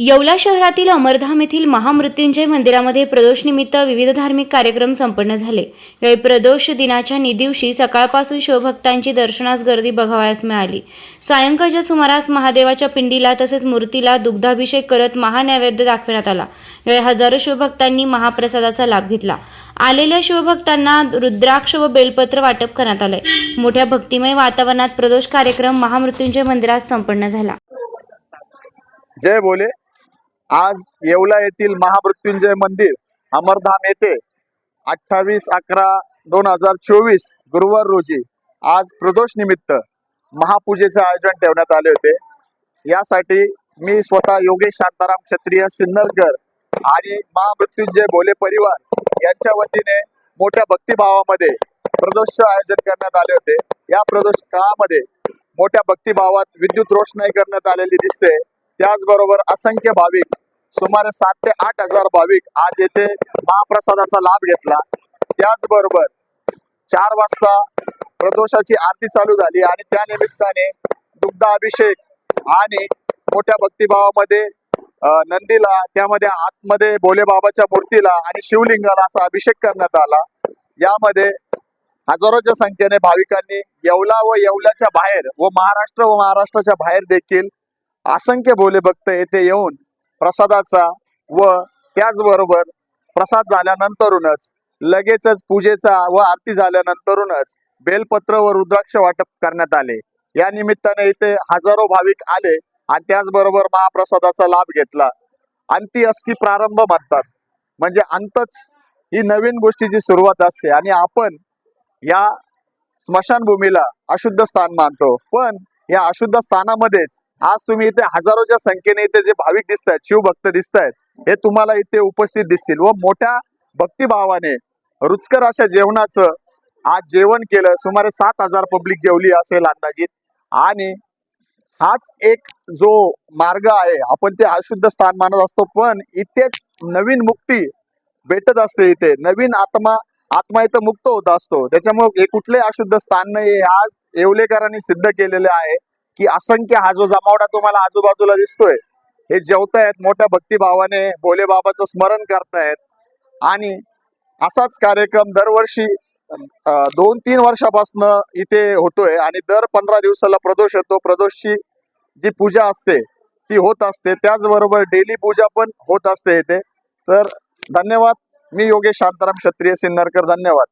येवला शहरातील अमरधाम येथील महामृत्युंजय मंदिरामध्ये प्रदोषनिमित्त विविध धार्मिक कार्यक्रम संपन्न झाले। यावेळी प्रदोष दिनाच्या दिवशी सकाळपासून शिवभक्तांची दर्शनास गर्दी बघावयास मिळाली। सायंकाळच्या सुमारास महादेवाच्या पिंडीला तसेच मूर्तीला दुग्धाभिषेक करत महानैवेद्य दाखविण्यात आला। यावेळी हजारो शिवभक्तांनी महाप्रसादाचा लाभ घेतला। आलेल्या शिवभक्तांना रुद्राक्ष व बेलपत्र वाटप करण्यात आले। मोठ्या भक्तिमय वातावरणात प्रदोष कार्यक्रम महामृत्युंजय मंदिरात संपन्न झाला। जय बोले। आज येवला येथील महामृत्युंजय मंदिर अमरधाम येथे 28/11/2024 गुरुवार रोजी आज प्रदोष निमित्त महापूजेचे आयोजन ठेवण्यात आले होते। यासाठी मी स्वतः योगेश शांताराम क्षत्रिय सिन्नरकर आणि महामृत्युंजय बोले परिवार यांच्या वतीने मोठ्या भक्तिभावामध्ये प्रदोषचे आयोजन करण्यात आले होते। या प्रदोष काळामध्ये मोठ्या भक्तिभावात विद्युत रोषणाई करण्यात आलेली दिसते। त्याचबरोबर असंख्य भाविक सुमारे 7 ते 8 हजार भाविक आज येथे महाप्रसादाचा लाभ घेतला। त्याचबरोबर 4 वाजता प्रदोषाची आरती चालू झाली आणि त्या निमित्ताने दुग्धाभिषेक आणि मोठ्या भक्तिभावामध्ये नंदीला, त्यामध्ये आतमध्ये भोले बाबाच्या मूर्तीला आणि शिवलिंगाला असा अभिषेक करण्यात आला। यामध्ये हजारोच्या संख्येने भाविकांनी येवला व येवल्याच्या बाहेर व महाराष्ट्राच्या बाहेर देखील असंख्य भोले भक्त येथे येऊन प्रसादाचा व त्याचबरोबर प्रसाद झाल्यानंतरूनच लगेचच पूजेचा व आरती झाल्यानंतरूनच बेलपत्र व रुद्राक्ष वाटप करण्यात आले। या निमित्ताने इथे हजारो भाविक आले आणि त्याचबरोबर महाप्रसादाचा लाभ घेतला। अंती असती प्रारंभ म्हणतात, म्हणजे अंतच ही नवीन गोष्टीची सुरुवात असते आणि आपण या स्मशानभूमीला अशुद्ध स्थान मानतो, पण या अशुद्ध स्थानामध्येच आज तुम्ही इथे हजारोच्या संख्येने इथे जे भाविक दिसत आहेत, शिवभक्त दिसत आहेत, हे तुम्हाला इथे उपस्थित दिसतील व मोठ्या भक्तिभावाने रुचकर अशा जेवणाचं आज जेवण केलं। सुमारे 7,000 पब्लिक जेवली असेल अंदाजित। आणि हाच एक जो मार्ग आहे, आपण ते अशुद्ध स्थान मानत असतो, पण इथेच नवीन मुक्ती भेटत असते। इथे नवीन आत्मा इथं मुक्त होत असतो। त्याच्यामुळे हे कुठले अशुद्ध स्थान नाही, हे आज येवलेकरांनी सिद्ध केलेले आहे की असंख्य हा जो जमावडा तुम्हाला आजूबाजूला दिसतोय, हे जेवतायत, मोठ्या भक्तिभावाने भोले बाबाचं स्मरण करतायत। आणि असाच कार्यक्रम दरवर्षी 2-3 वर्षापासून इथे होतोय आणि दर 15 दिवसाला प्रदोष येतो। प्रदोषची जी पूजा असते ती होत असते, त्याचबरोबर डेली पूजा पण होत असते इथे। तर धन्यवाद। मी योगेश शांताराम क्षत्रिय सिन्नरकर, धन्यवाद।